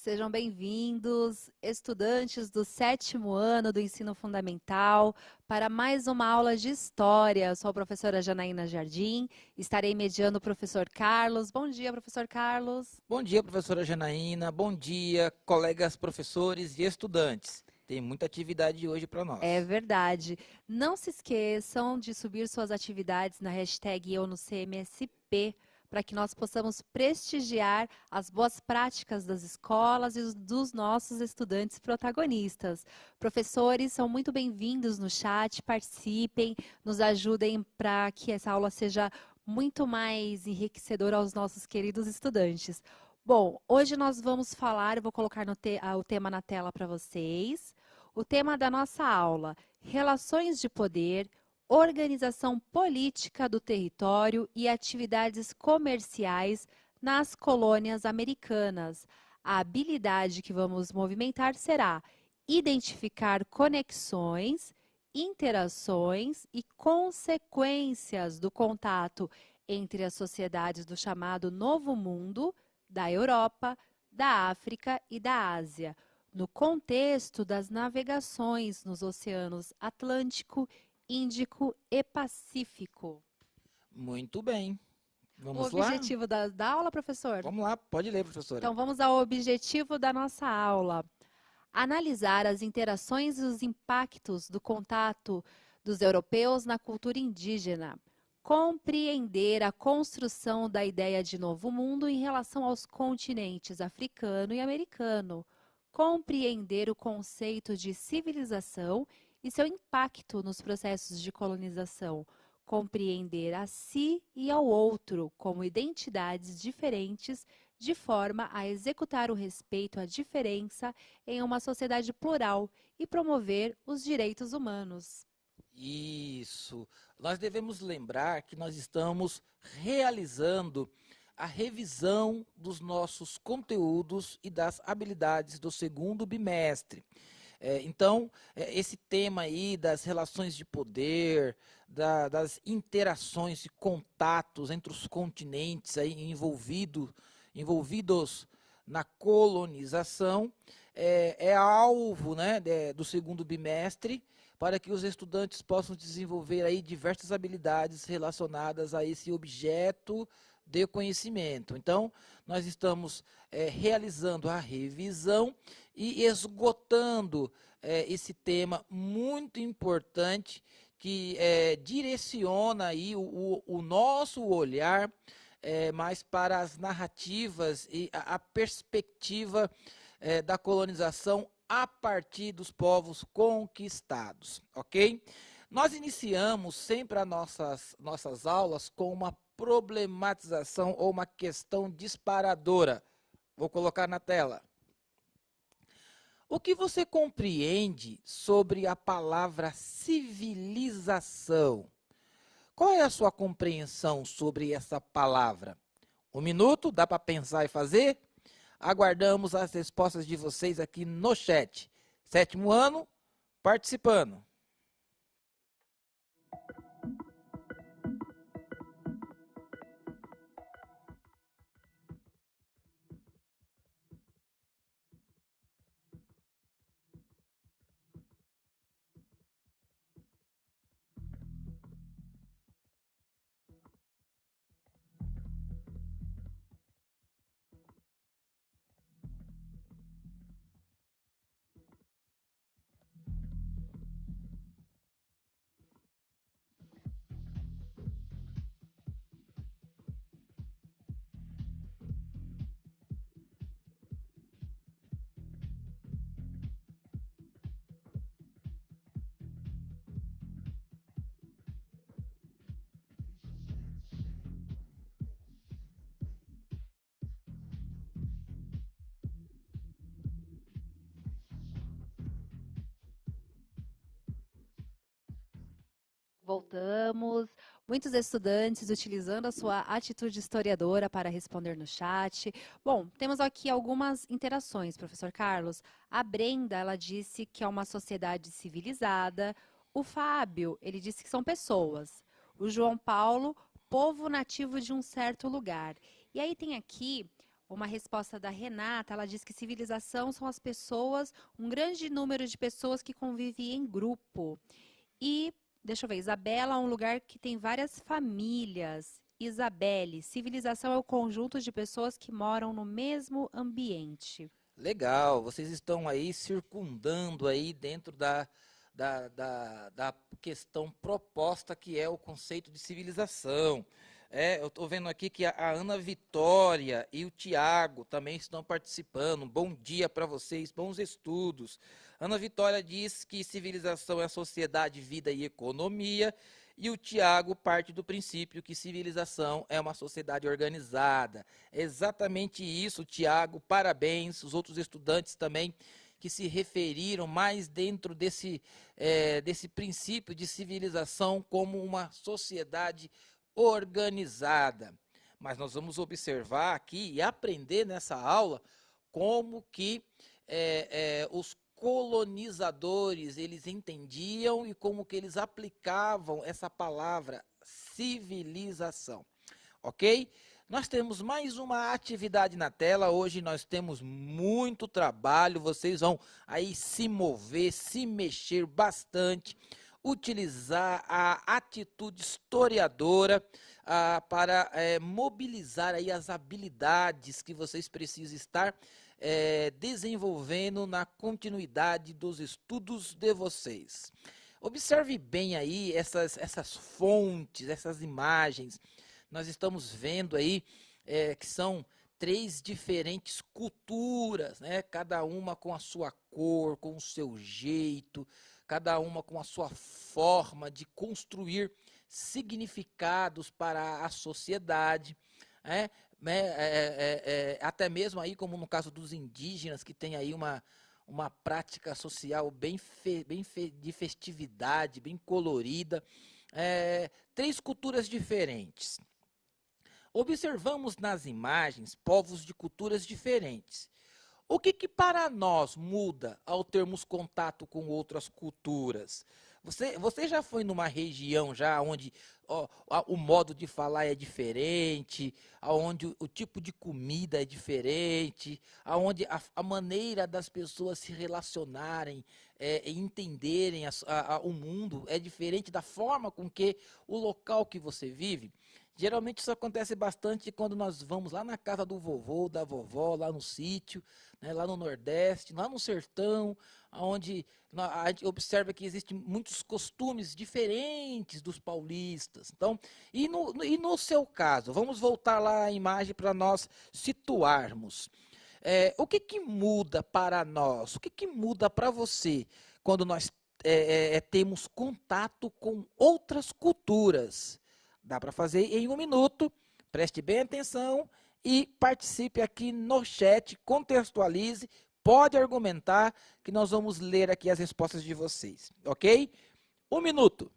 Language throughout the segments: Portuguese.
Sejam bem-vindos, estudantes do 7º ano do Ensino Fundamental, para mais uma aula de História. Eu sou a professora Janaína Jardim, estarei mediando o professor Carlos. Bom dia, professor Carlos. Bom dia, professora Janaína. Bom dia, colegas professores e estudantes. Tem muita atividade hoje para É nós. verdade. Não se esqueçam de subir suas atividades na hashtag EuNoCMSP, para que nós possamos prestigiar as boas práticas das escolas e dos nossos estudantes protagonistas. Professores, são muito bem-vindos no chat, participem, nos ajudem para que essa aula seja muito mais enriquecedora aos nossos queridos estudantes. Bom, hoje nós vamos falar, eu vou colocar o tema na tela para vocês. O tema da nossa aula: relações de poder, organização política do território e atividades comerciais nas colônias americanas. A habilidade que vamos movimentar será identificar conexões, interações e consequências do contato entre as sociedades do chamado Novo Mundo, da Europa, da África e da Ásia, no contexto das navegações nos oceanos Atlântico, Índico e Pacífico. Muito bem. O Vamos lá? objetivo da aula, professor? Vamos lá, pode ler, professora. Então, vamos ao objetivo da nossa aula. Analisar as interações e os impactos do contato dos europeus na cultura indígena. Compreender a construção da ideia de novo mundo em relação aos continentes africano e americano. Compreender o conceito de civilização e seu impacto nos processos de colonização. Compreender a si e ao outro como identidades diferentes, de forma a executar o respeito à diferença em uma sociedade plural e promover os direitos humanos. Isso. Nós devemos lembrar que nós estamos realizando a revisão dos nossos conteúdos e das habilidades do segundo bimestre. Então, esse tema aí das relações de poder, das interações e contatos entre os continentes aí envolvidos na colonização, é alvo, né, do segundo bimestre, para que os estudantes possam desenvolver aí diversas habilidades relacionadas a esse objeto de conhecimento. Então, nós estamos realizando a revisão e esgotando esse tema muito importante que direciona aí o nosso olhar mais para as narrativas e a perspectiva da colonização a partir dos povos conquistados, ok? Nós iniciamos sempre as nossas aulas com uma problematização ou uma questão disparadora. Vou colocar na tela. O que você compreende sobre a palavra civilização? Qual é a sua compreensão sobre essa palavra? 1 minuto, dá para pensar e fazer? Aguardamos as respostas de vocês aqui no chat. 7º ano, participando. Voltamos. Muitos estudantes utilizando a sua atitude historiadora para responder no chat. Bom, temos aqui algumas interações, professor Carlos. A Brenda, ela disse que é uma sociedade civilizada. O Fábio, ele disse que são pessoas. O João Paulo, povo nativo de um certo lugar. E aí tem aqui Uma resposta da Renata, ela diz que civilização são as pessoas, um grande número de pessoas que convivem em grupo. E, deixa eu ver, Isabela é um lugar que tem várias famílias. Isabelle, civilização é o conjunto de pessoas que moram no mesmo ambiente. Legal, vocês estão aí circundando aí dentro da questão proposta que é o conceito de civilização. Eu estou vendo aqui que a Ana Vitória e o Tiago também estão participando. Bom dia para vocês, bons estudos. Ana Vitória diz que civilização é sociedade, vida e economia. E o Tiago parte do princípio que civilização é uma sociedade organizada. É exatamente isso, Tiago. Parabéns. Os outros estudantes também que se referiram mais dentro desse princípio de civilização como uma sociedade organizada. Mas nós vamos observar aqui e aprender nessa aula como que os colonizadores eles entendiam e como que eles aplicavam essa palavra civilização, ok? Nós temos mais uma atividade na tela. Hoje nós temos muito trabalho. Vocês vão aí se mover, se mexer bastante, utilizar a atitude historiadora para mobilizar aí as habilidades que vocês precisam estar desenvolvendo na continuidade dos estudos de vocês. Observe bem aí essas fontes, essas imagens. Nós estamos vendo aí que são 3 diferentes culturas, né? Cada uma com a sua cor, com o seu jeito, cada uma com a sua forma de construir significados para a sociedade, até mesmo aí como no caso dos indígenas, que tem aí uma prática social de festividade, bem colorida, 3 culturas diferentes. Observamos nas imagens povos de culturas diferentes. O que para nós muda ao termos contato com outras culturas? Você já foi numa região já onde o modo de falar é diferente, onde o tipo de comida é diferente, onde a maneira das pessoas se relacionarem e entenderem o mundo é diferente da forma com que o local que você vive? Geralmente isso acontece bastante quando nós vamos lá na casa do vovô, da vovó, lá no sítio, né, lá no Nordeste, lá no sertão, onde a gente observa que existem muitos costumes diferentes dos paulistas. Então, e no seu caso, vamos voltar lá à imagem para nós situarmos. O que muda para nós? O que muda para você quando nós temos contato com outras culturas? Dá para fazer em 1 minuto. Preste bem atenção e participe aqui no chat, contextualize, pode argumentar que nós vamos ler aqui as respostas de vocês, ok? 1 minuto.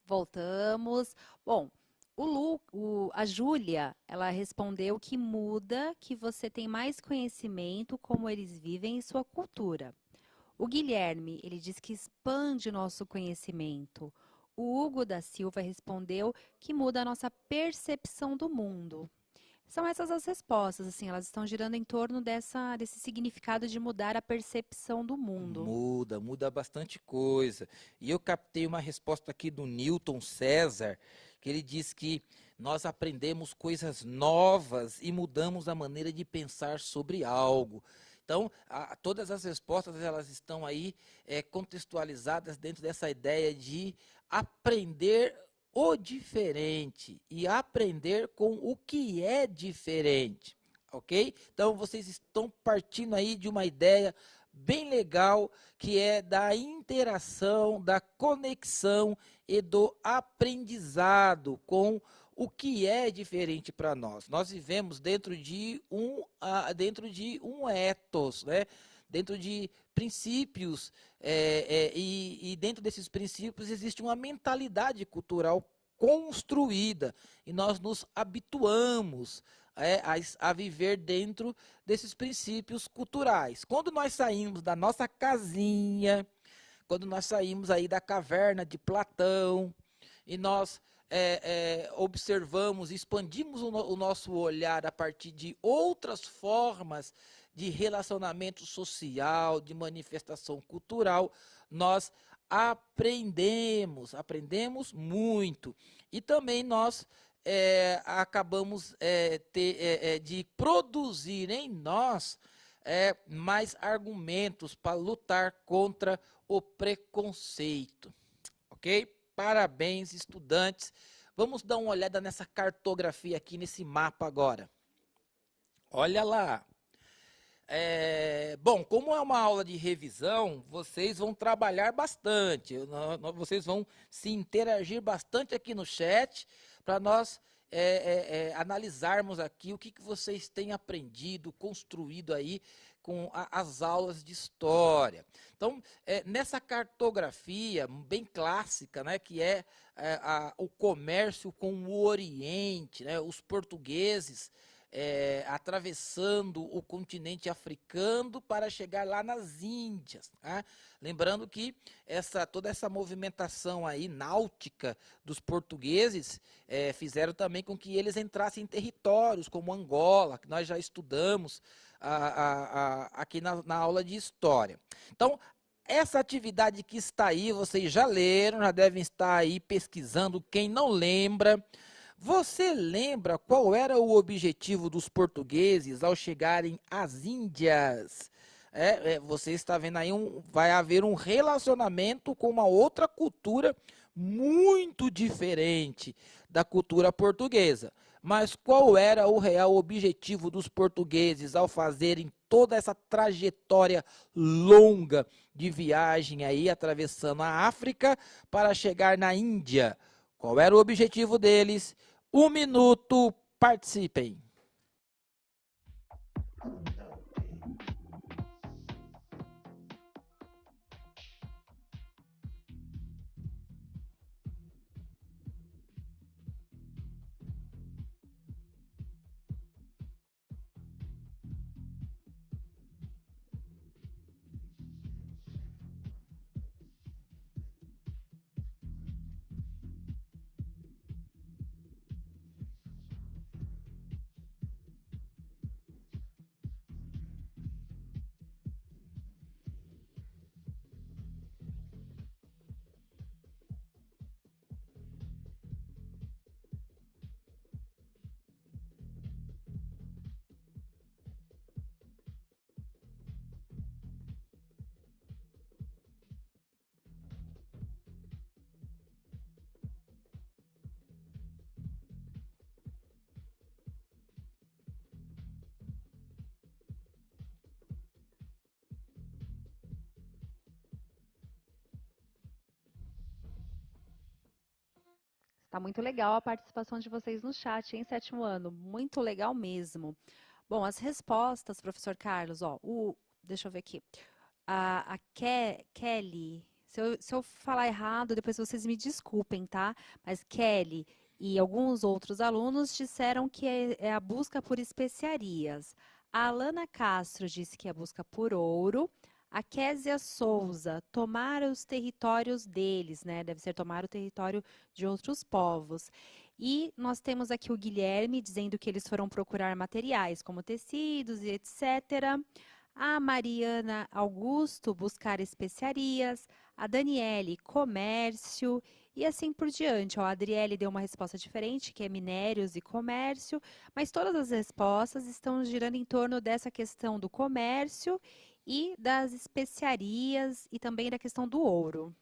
Voltamos. Bom, a Júlia, ela respondeu que muda, que você tem mais conhecimento como eles vivem em sua cultura. O Guilherme, ele diz que expande nosso conhecimento. O Hugo da Silva respondeu que muda a nossa percepção do mundo. São essas as respostas, assim, elas estão girando em torno desse significado de mudar a percepção do mundo. Muda bastante coisa. E eu captei uma resposta aqui do Newton César, que ele diz que nós aprendemos coisas novas e mudamos a maneira de pensar sobre algo. Então, todas as respostas elas estão aí contextualizadas dentro dessa ideia de aprender o diferente e aprender com o que é diferente, ok? Então, vocês estão partindo aí de uma ideia bem legal, que é da interação, da conexão e do aprendizado com o que é diferente para nós. Nós vivemos dentro de um ethos, né? Dentro de princípios, e dentro desses princípios existe uma mentalidade cultural construída, e nós nos habituamos a viver dentro desses princípios culturais. Quando nós saímos da nossa casinha, quando nós saímos aí da caverna de Platão, e nós observamos, expandimos o nosso olhar a partir de outras formas de relacionamento social, de manifestação cultural, nós aprendemos muito. E também nós acabamos de produzir em nós mais argumentos para lutar contra o preconceito. Ok? Parabéns, estudantes. Vamos dar uma olhada nessa cartografia aqui, nesse mapa agora. Olha lá. Bom, como é uma aula de revisão, vocês vão trabalhar bastante. Vocês vão se interagir bastante aqui no chat para nós analisarmos aqui o que vocês têm aprendido, construído aí com as aulas de história. Então, nessa cartografia bem clássica, né, que é o comércio com o Oriente, né, os portugueses atravessando o continente africano para chegar lá nas Índias. Tá? Lembrando que toda essa movimentação aí náutica dos portugueses fizeram também com que eles entrassem em territórios como Angola, que nós já estudamos aqui na aula de história. Então, essa atividade que está aí, vocês já leram, já devem estar aí pesquisando. Quem não lembra, você lembra qual era o objetivo dos portugueses ao chegarem às Índias? Você está vendo aí, vai haver um relacionamento com uma outra cultura muito diferente da cultura portuguesa. Mas qual era o real objetivo dos portugueses ao fazerem toda essa trajetória longa de viagem aí, atravessando a África para chegar na Índia? Qual era o objetivo deles? 1 minuto, participem. Tá muito legal a participação de vocês no chat, hein, 7º ano? Muito legal mesmo. Bom, as respostas, professor Carlos, ó, deixa eu ver aqui. Kelly, se eu falar errado, depois vocês me desculpem, tá? Mas Kelly e alguns outros alunos disseram que é a busca por especiarias. A Alana Castro disse que é a busca por ouro. A Késia Souza, tomar os territórios deles, né? Deve ser tomar o território de outros povos. E nós temos aqui o Guilherme dizendo que eles foram procurar materiais, como tecidos e etc. A Mariana Augusto, buscar especiarias. A Daniele, comércio. e assim por diante. Ó, a Adriele deu uma resposta diferente, que é minérios e comércio, mas todas as respostas estão girando em torno dessa questão do comércio e das especiarias e também da questão do ouro.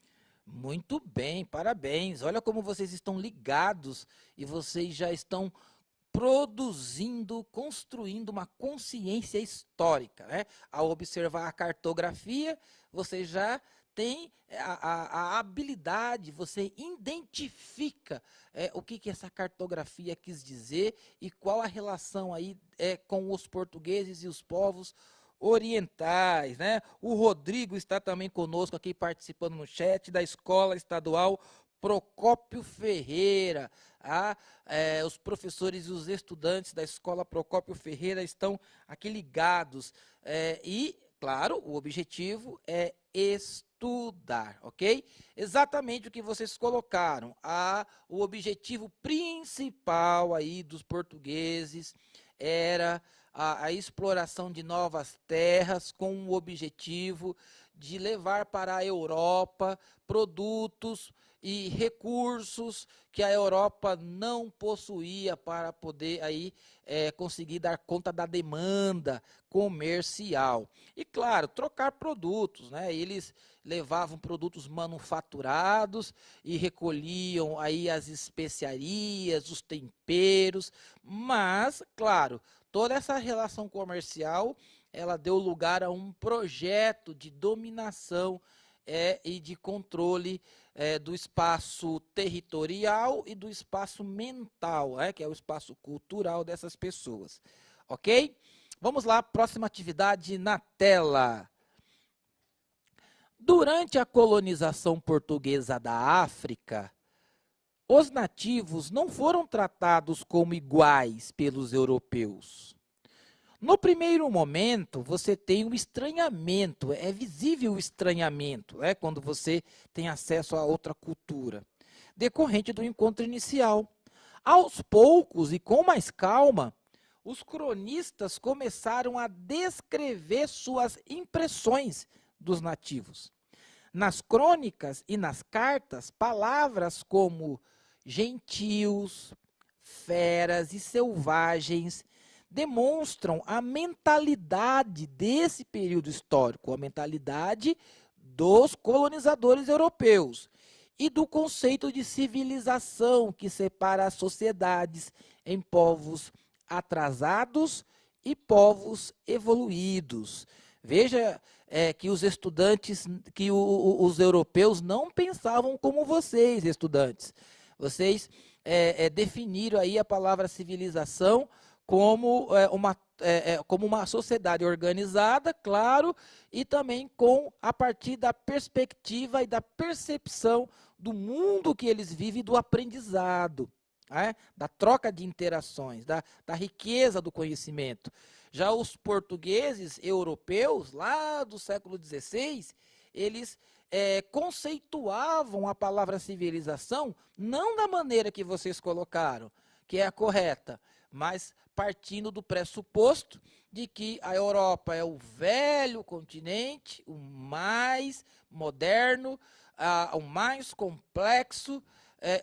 Muito bem, parabéns. Olha como vocês estão ligados e vocês já estão produzindo, construindo uma consciência histórica, né? Ao observar a cartografia, você já tem a habilidade, você identifica o que essa cartografia quis dizer e qual a relação aí com os portugueses e os povos orientais, né? O Rodrigo está também conosco aqui participando no chat da Escola Estadual Procópio Ferreira. Os professores e os estudantes da Escola Procópio Ferreira estão aqui ligados. E, claro, o objetivo é estudar, ok? Exatamente o que vocês colocaram. O objetivo principal aí dos portugueses era a exploração de novas terras com o objetivo de levar para a Europa produtos e recursos que a Europa não possuía para poder aí conseguir dar conta da demanda comercial. E claro, trocar produtos, né? Eles levavam produtos manufaturados e recolhiam aí as especiarias, os temperos, mas, claro, toda essa relação comercial, ela deu lugar a um projeto de dominação e de controle do espaço territorial e do espaço mental, que é o espaço cultural dessas pessoas. Ok? Vamos lá, próxima atividade na tela. Durante a colonização portuguesa da África, os nativos não foram tratados como iguais pelos europeus. No primeiro momento, você tem um estranhamento, é visível o estranhamento, quando você tem acesso a outra cultura, decorrente do encontro inicial. Aos poucos e com mais calma, os cronistas começaram a descrever suas impressões dos nativos. Nas crônicas e nas cartas, palavras como gentios, feras e selvagens demonstram a mentalidade desse período histórico, a mentalidade dos colonizadores europeus e do conceito de civilização que separa as sociedades em povos atrasados e povos evoluídos. Veja que os estudantes, que os europeus não pensavam como vocês, estudantes. Vocês definiram aí a palavra civilização como uma sociedade organizada, claro, e também a partir da perspectiva e da percepção do mundo que eles vivem, do aprendizado, da troca de interações, da riqueza do conhecimento. Já os portugueses europeus, lá do século XVI, eles conceituavam a palavra civilização não da maneira que vocês colocaram, que é a correta, mas partindo do pressuposto de que a Europa é o velho continente, o mais moderno, o mais complexo,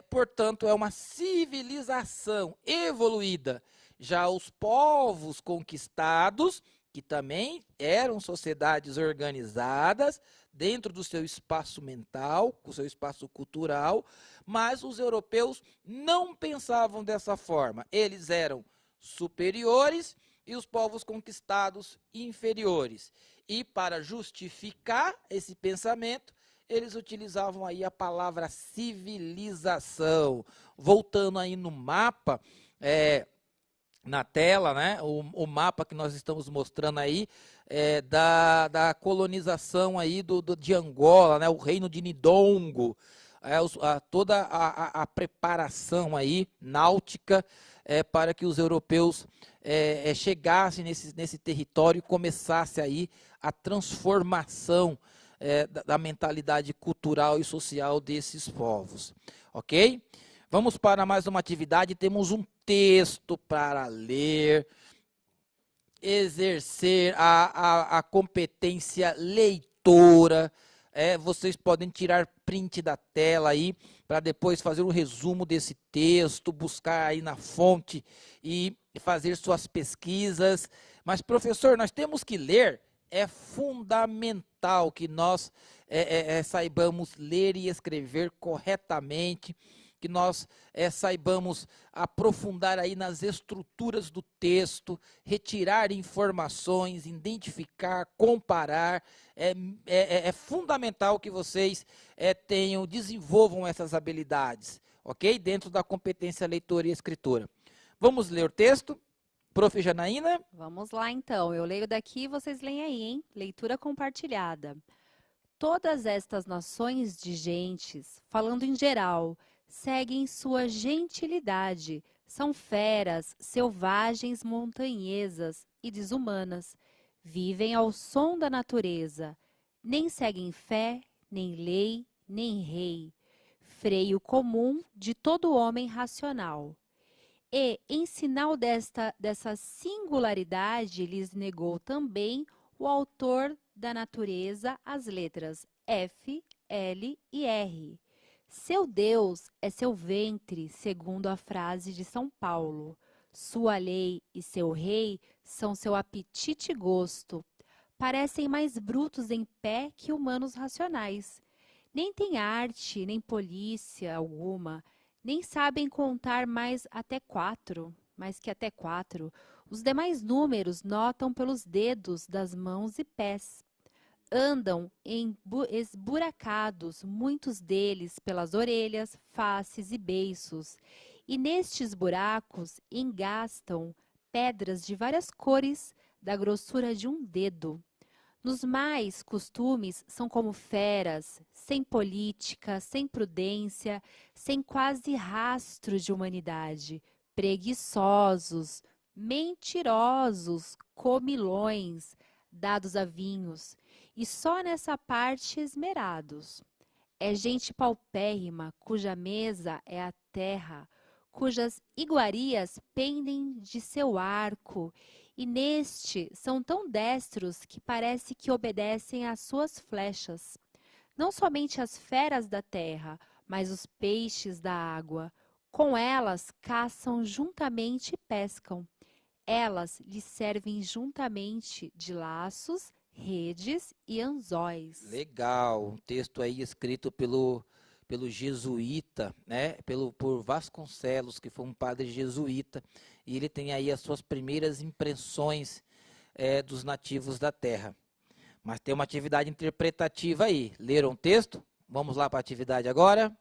portanto, é uma civilização evoluída. Já os povos conquistados, que também eram sociedades organizadas dentro do seu espaço mental, com o seu espaço cultural, mas os europeus não pensavam dessa forma. Eles eram superiores e os povos conquistados inferiores. E para justificar esse pensamento, eles utilizavam aí a palavra civilização. Voltando aí no mapa, na tela, né, o mapa que nós estamos mostrando aí da colonização aí de Angola, né, o reino de Nidongo, toda a preparação aí náutica para que os europeus chegassem nesse território e começasse aí a transformação da mentalidade cultural e social desses povos, ok? Vamos para mais uma atividade, temos um texto para ler, exercer a competência leitora. Vocês podem tirar print da tela aí para depois fazer um resumo desse texto, buscar aí na fonte e fazer suas pesquisas. Mas, professor, nós temos que ler, é fundamental que nós saibamos ler e escrever corretamente, que nós saibamos aprofundar aí nas estruturas do texto, retirar informações, identificar, comparar. É fundamental que vocês desenvolvam essas habilidades, ok? Dentro da competência leitora e escritora. Vamos ler o texto? Prof. Janaína? Vamos lá, então. Eu leio daqui e vocês leem aí, hein? Leitura compartilhada. Todas estas nações de gentes, falando em geral, seguem sua gentilidade, são feras, selvagens, montanhesas e desumanas. Vivem ao som da natureza, nem seguem fé, nem lei, nem rei, freio comum de todo homem racional. E, em sinal dessa singularidade, lhes negou também o autor da natureza as letras F, L e R. Seu Deus é seu ventre, segundo a frase de São Paulo. Sua lei e seu rei são seu apetite e gosto. Parecem mais brutos em pé que humanos racionais. Nem têm arte, nem polícia alguma, nem sabem contar mais que até quatro. Os demais números notam pelos dedos das mãos e pés. Andam esburacados, muitos deles pelas orelhas, faces e beiços, e nestes buracos engastam pedras de várias cores, da grossura de um dedo. Nos mais costumes são como feras, sem política, sem prudência, sem quase rastro de humanidade, preguiçosos, mentirosos, comilões, dados a vinhos, e só nessa parte esmerados. É gente paupérrima, cuja mesa é a terra, cujas iguarias pendem de seu arco, e neste são tão destros que parece que obedecem às suas flechas. Não somente as feras da terra, mas os peixes da água. Com elas caçam juntamente e pescam. Elas lhes servem juntamente de laços, redes e anzóis. Legal, um texto aí escrito pelo jesuíta, né? Por Vasconcelos, que foi um padre jesuíta, e ele tem aí as suas primeiras impressões dos nativos da terra. Mas tem uma atividade interpretativa aí. Leram o texto? Vamos lá para a atividade agora.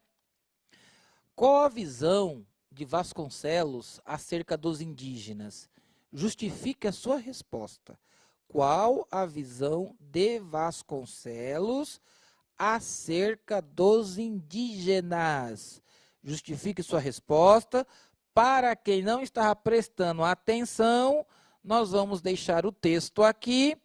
Qual a visão de Vasconcelos acerca dos indígenas? Justifique a sua resposta. Qual a visão de Vasconcelos acerca dos indígenas? Justifique sua resposta. Para quem não estava prestando atenção, nós vamos deixar o texto aqui.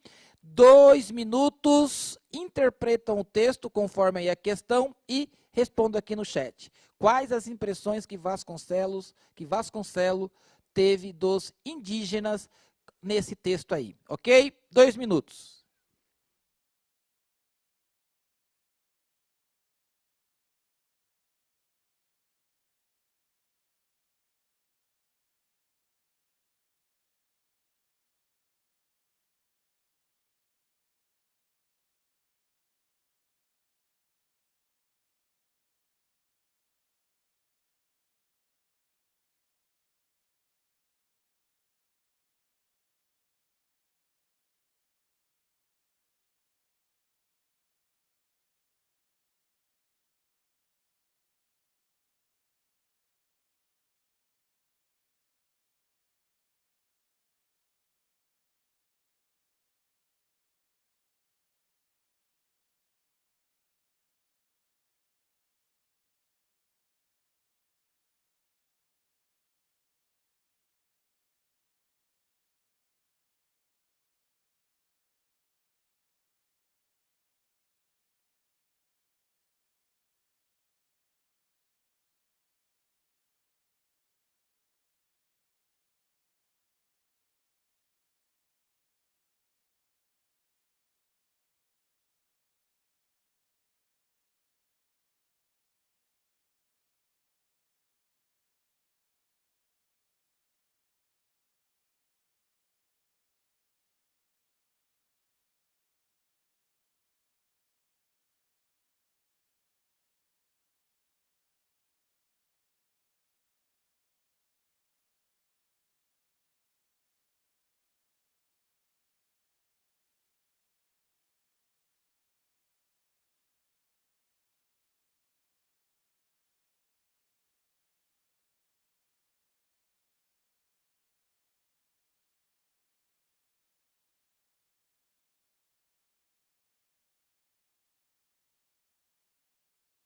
2 minutos, interpretam o texto conforme aí a questão e respondam aqui no chat. Quais as impressões que Vasconcelo teve dos indígenas nesse texto aí, ok? 2 minutos.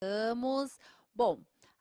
Vamos. Bom,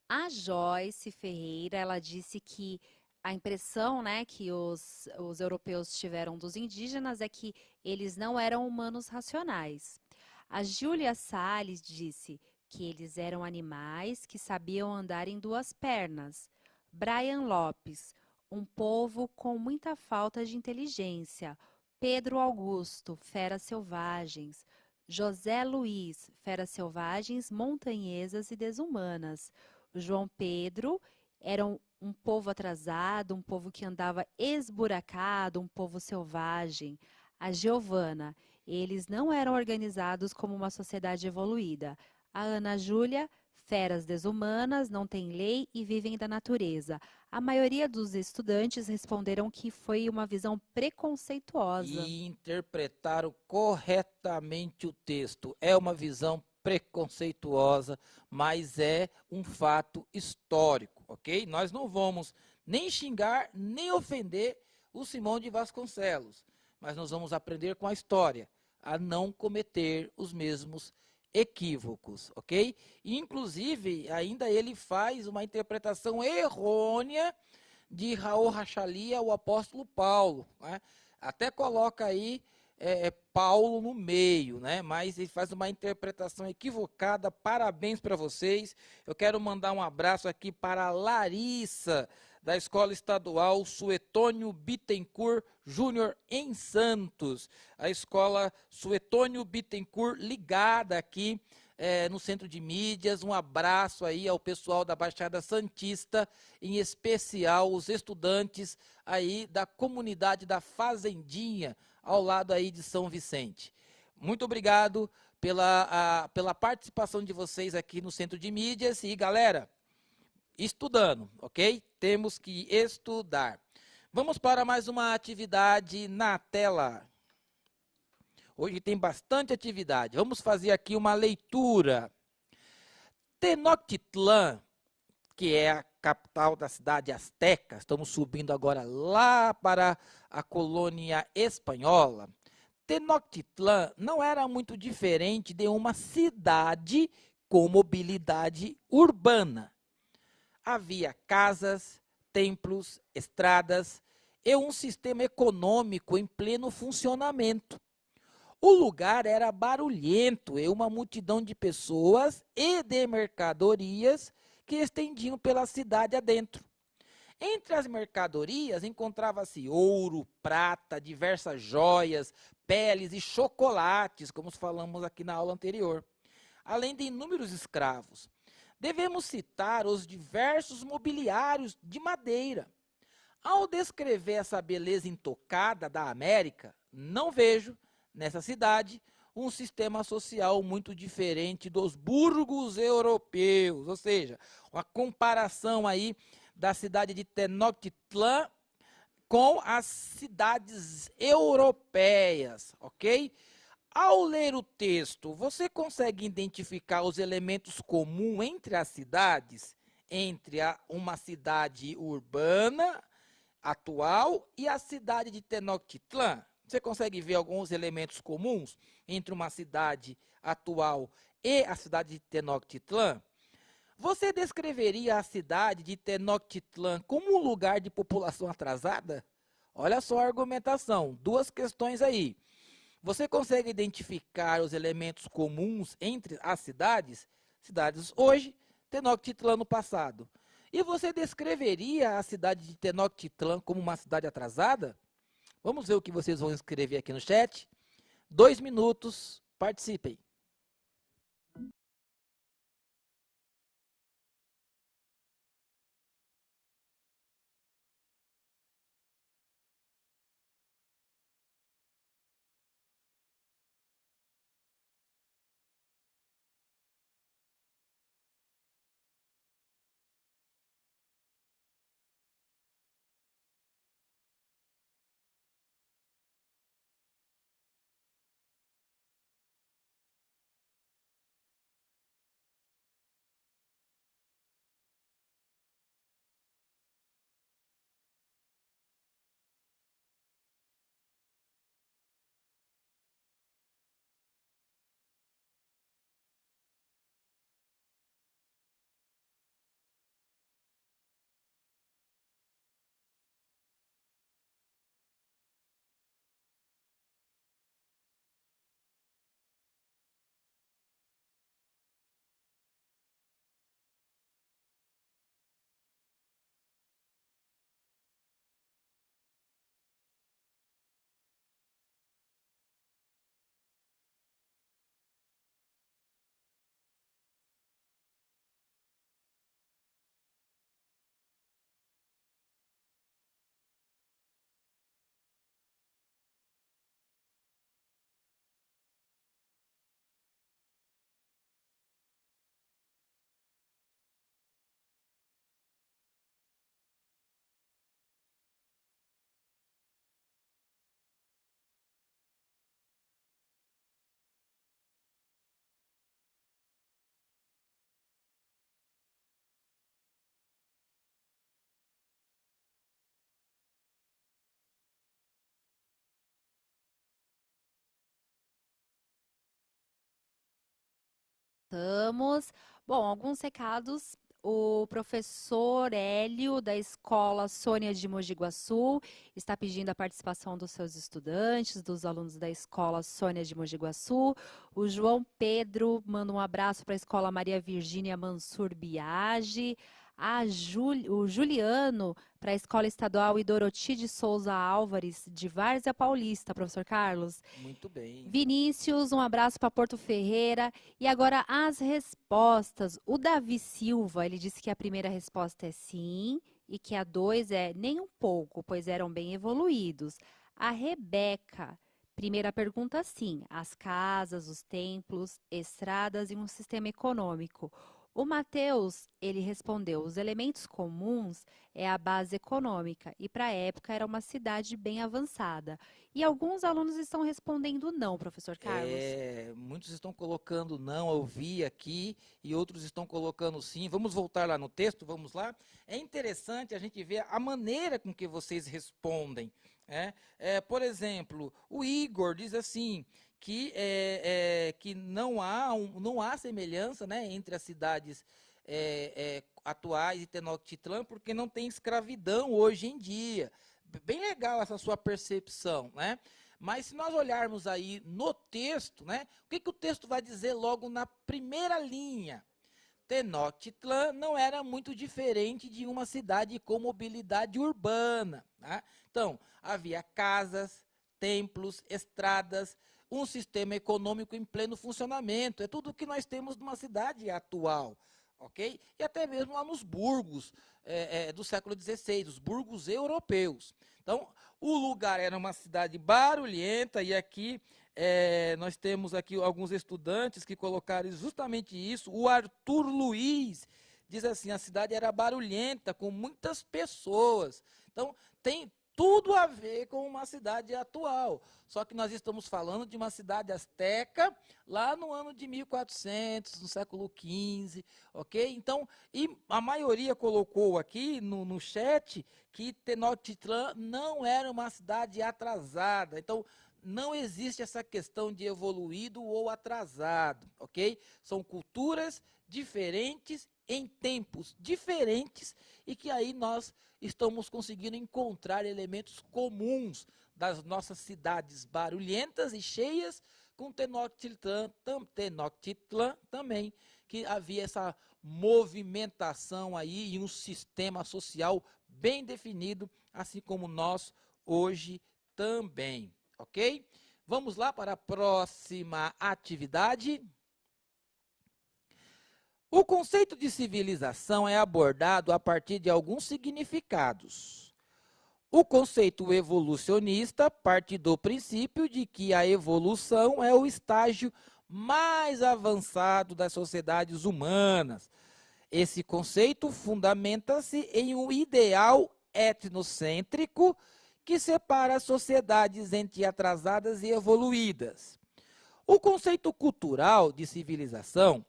a Joyce Ferreira, ela disse que a impressão, né, que os europeus tiveram dos indígenas é que eles não eram humanos racionais. A Júlia Salles disse que eles eram animais que sabiam andar em duas pernas. Brian Lopes, um povo com muita falta de inteligência. Pedro Augusto, feras selvagens. José Luiz, feras selvagens, montanhesas e desumanas. O João Pedro era um povo atrasado, um povo que andava esburacado, um povo selvagem. A Giovana, eles não eram organizados como uma sociedade evoluída. A Ana Júlia, feras desumanas, não têm lei e vivem da natureza. A maioria dos estudantes responderam que foi uma visão preconceituosa. E interpretaram corretamente o texto. É uma visão preconceituosa, mas é um fato histórico, ok? Nós não vamos nem xingar, nem ofender o Simão de Vasconcelos, mas nós vamos aprender com a história a não cometer os mesmos equívocos, ok? E, inclusive, ainda ele faz uma interpretação errônea de Raul Rachalia, o apóstolo Paulo, né? Até coloca aí Paulo no meio, né? Mas ele faz uma interpretação equivocada. Parabéns para vocês. Eu quero mandar um abraço aqui para a Larissa, da Escola Estadual Suetônio Bittencourt Júnior em Santos. A Escola Suetônio Bittencourt ligada aqui no Centro de Mídias. Um abraço aí ao pessoal da Baixada Santista, em especial os estudantes aí da comunidade da Fazendinha, ao lado aí de São Vicente. Muito obrigado pela participação de vocês aqui no Centro de Mídias. E, galera, estudando, ok? Temos que estudar. Vamos para mais uma atividade na tela. Hoje tem bastante atividade. Vamos fazer aqui uma leitura. Tenochtitlan, que é a capital da cidade asteca, estamos subindo agora lá para a colônia espanhola. Tenochtitlan não era muito diferente de uma cidade com mobilidade urbana. Havia casas, templos, estradas e um sistema econômico em pleno funcionamento. O lugar era barulhento e uma multidão de pessoas e de mercadorias que estendiam pela cidade adentro. Entre as mercadorias encontrava-se ouro, prata, diversas joias, peles e chocolates, como falamos aqui na aula anterior, além de inúmeros escravos. Devemos citar os diversos mobiliários de madeira. Ao descrever essa beleza intocada da América, não vejo, nessa cidade, um sistema social muito diferente dos burgos europeus, ou seja, uma comparação aí da cidade de Tenochtitlan com as cidades europeias, ok? Ao ler o texto, você consegue identificar os elementos comuns entre as cidades, entre uma cidade urbana atual e a cidade de Tenochtitlan? Você consegue ver alguns elementos comuns entre uma cidade atual e a cidade de Tenochtitlan? Você descreveria a cidade de Tenochtitlan como um lugar de população atrasada? Olha só a argumentação, duas questões aí. Você consegue identificar os elementos comuns entre as cidades? Cidades hoje, Tenochtitlan no passado. E você descreveria a cidade de Tenochtitlan como uma cidade atrasada? Vamos ver o que vocês vão escrever aqui no chat. 2 minutos, participem. Voltamos. Bom, alguns recados. O professor Hélio, da escola Sônia de Mogi Guaçu, está pedindo a participação dos seus estudantes, dos alunos da escola Sônia de Mogi Guaçu. O João Pedro manda um abraço para a escola Maria Virgínia Mansur Biagi. O Juliano, para a escola estadual e Doroti de Souza Álvares, de Várzea Paulista, professor Carlos. Muito bem. Vinícius, um abraço para Porto Ferreira. E agora as respostas. O Davi Silva, ele disse que a primeira resposta é sim e que a 2 é nem um pouco, pois eram bem evoluídos. A Rebeca, primeira pergunta sim, as casas, os templos, estradas e um sistema econômico. O Matheus, ele respondeu, os elementos comuns é a base econômica e para a época era uma cidade bem avançada. E alguns alunos estão respondendo não, professor Carlos. Muitos estão colocando não, eu vi aqui, e outros estão colocando sim. Vamos voltar lá no texto, vamos lá. É interessante a gente ver a maneira com que vocês respondem. Por exemplo, o Igor diz assim, que não há semelhança, né, entre as cidades atuais e Tenochtitlan, porque não tem escravidão hoje em dia. Bem legal essa sua percepção, né? Mas se nós olharmos aí no texto, né, o que o texto vai dizer logo na primeira linha? Tenochtitlan não era muito diferente de uma cidade com mobilidade urbana. Tá? Então, havia casas, templos, estradas, um sistema econômico em pleno funcionamento. É tudo o que nós temos numa cidade atual. Ok? E até mesmo lá nos burgos do século XVI, os burgos europeus. Então, o lugar era uma cidade barulhenta, e aqui nós temos aqui alguns estudantes que colocaram justamente isso. O Arthur Luiz diz assim, a cidade era barulhenta, com muitas pessoas. Então, tem tudo a ver com uma cidade atual. Só que nós estamos falando de uma cidade asteca, lá no ano de 1400, no século XV, ok? Então, e a maioria colocou aqui no chat que Tenochtitlan não era uma cidade atrasada. Então, não existe essa questão de evoluído ou atrasado, ok? São culturas diferentes em tempos diferentes e que aí nós estamos conseguindo encontrar elementos comuns das nossas cidades barulhentas e cheias com Tenochtitlan também, que havia essa movimentação aí e um sistema social bem definido, assim como nós hoje também. Ok? Vamos lá para a próxima atividade. O conceito de civilização é abordado a partir de alguns significados. O conceito evolucionista parte do princípio de que a evolução é o estágio mais avançado das sociedades humanas. Esse conceito fundamenta-se em um ideal etnocêntrico que separa as sociedades entre atrasadas e evoluídas. O conceito cultural de civilização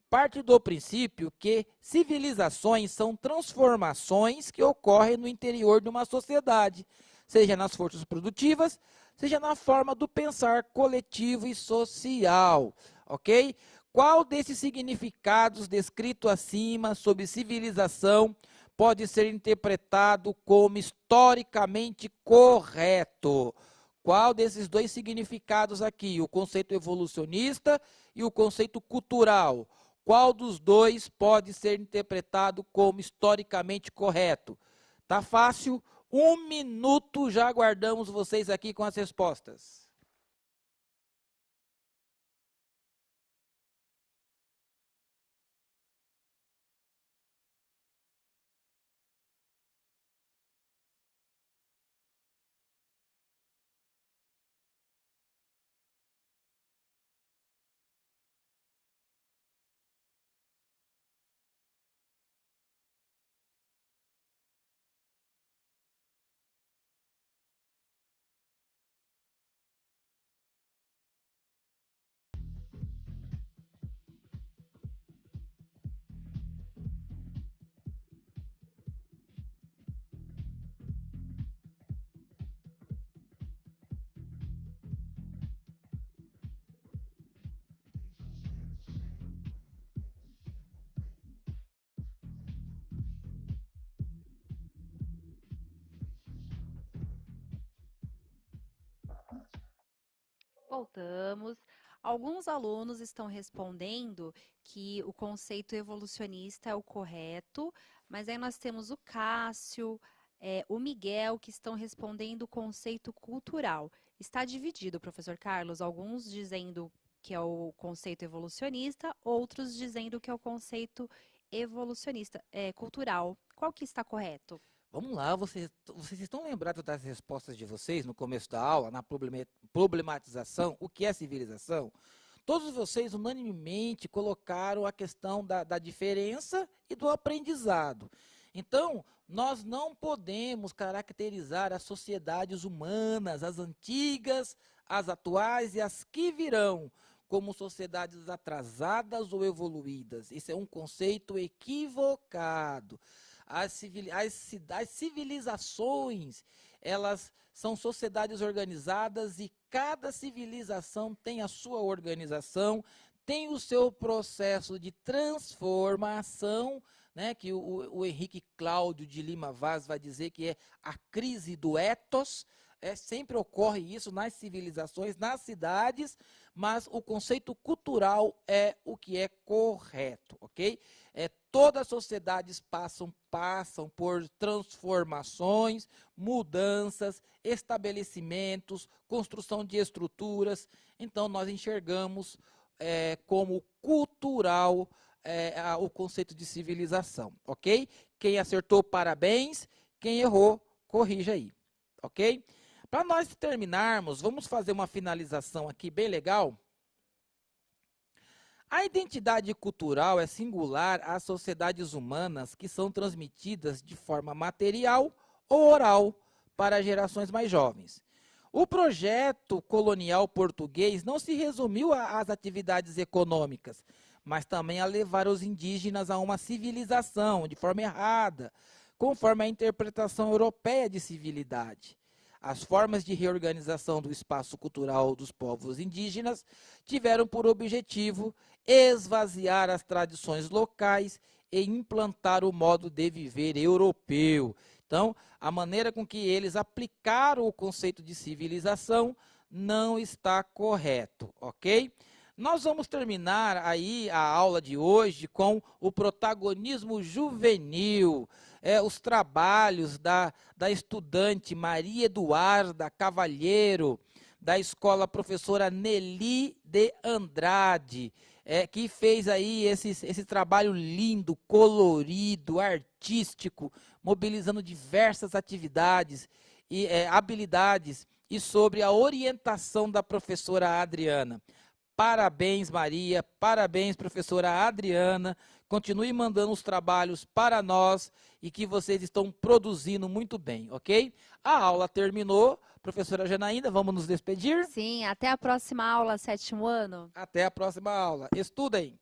parte do princípio que civilizações são transformações que ocorrem no interior de uma sociedade, seja nas forças produtivas, seja na forma do pensar coletivo e social, ok? Qual desses significados descritos acima sobre civilização pode ser interpretado como historicamente correto? Qual desses dois significados aqui, o conceito evolucionista e o conceito cultural, qual dos dois pode ser interpretado como historicamente correto? Tá fácil? 1 minuto, já aguardamos vocês aqui com as respostas. Voltamos. Alguns alunos estão respondendo que o conceito evolucionista é o correto, mas aí nós temos o Cássio, o Miguel, que estão respondendo o conceito cultural. Está dividido, professor Carlos, alguns dizendo que é o conceito evolucionista, outros dizendo que é o conceito evolucionista, cultural. Qual que está correto? Vamos lá, vocês estão lembrados das respostas de vocês no começo da aula, na problematização, o que é civilização? Todos vocês unanimemente colocaram a questão da diferença e do aprendizado. Então, nós não podemos caracterizar as sociedades humanas, as antigas, as atuais e as que virão, como sociedades atrasadas ou evoluídas. Isso é um conceito equivocado. As civilizações, elas são sociedades organizadas e cada civilização tem a sua organização, tem o seu processo de transformação, né, que o Henrique Cláudio de Lima Vaz vai dizer que é a crise do ethos. Sempre ocorre isso nas civilizações, nas cidades, mas o conceito cultural é o que é correto, ok? Todas as sociedades passam por transformações, mudanças, estabelecimentos, construção de estruturas. Então, nós enxergamos como cultural o conceito de civilização, ok? Quem acertou, parabéns. Quem errou, corrija aí, ok? Para nós terminarmos, vamos fazer uma finalização aqui bem legal. A identidade cultural é singular às sociedades humanas que são transmitidas de forma material ou oral para gerações mais jovens. O projeto colonial português não se resumiu às atividades econômicas, mas também a levar os indígenas a uma civilização de forma errada, conforme a interpretação europeia de civilidade. As formas de reorganização do espaço cultural dos povos indígenas tiveram por objetivo esvaziar as tradições locais e implantar o modo de viver europeu. Então, a maneira com que eles aplicaram o conceito de civilização não está correto, ok? Nós vamos terminar aí a aula de hoje com o protagonismo juvenil, os trabalhos da estudante Maria Eduarda Cavalheiro, da escola professora Nelly de Andrade, que fez aí esse trabalho lindo, colorido, artístico, mobilizando diversas atividades e habilidades e sobre a orientação da professora Adriana. Parabéns, Maria, parabéns, professora Adriana, continue mandando os trabalhos para nós e que vocês estão produzindo muito bem, ok? A aula terminou, professora Janaína, vamos nos despedir? Sim, até a próxima aula, sétimo ano. Até a próxima aula. Estudem!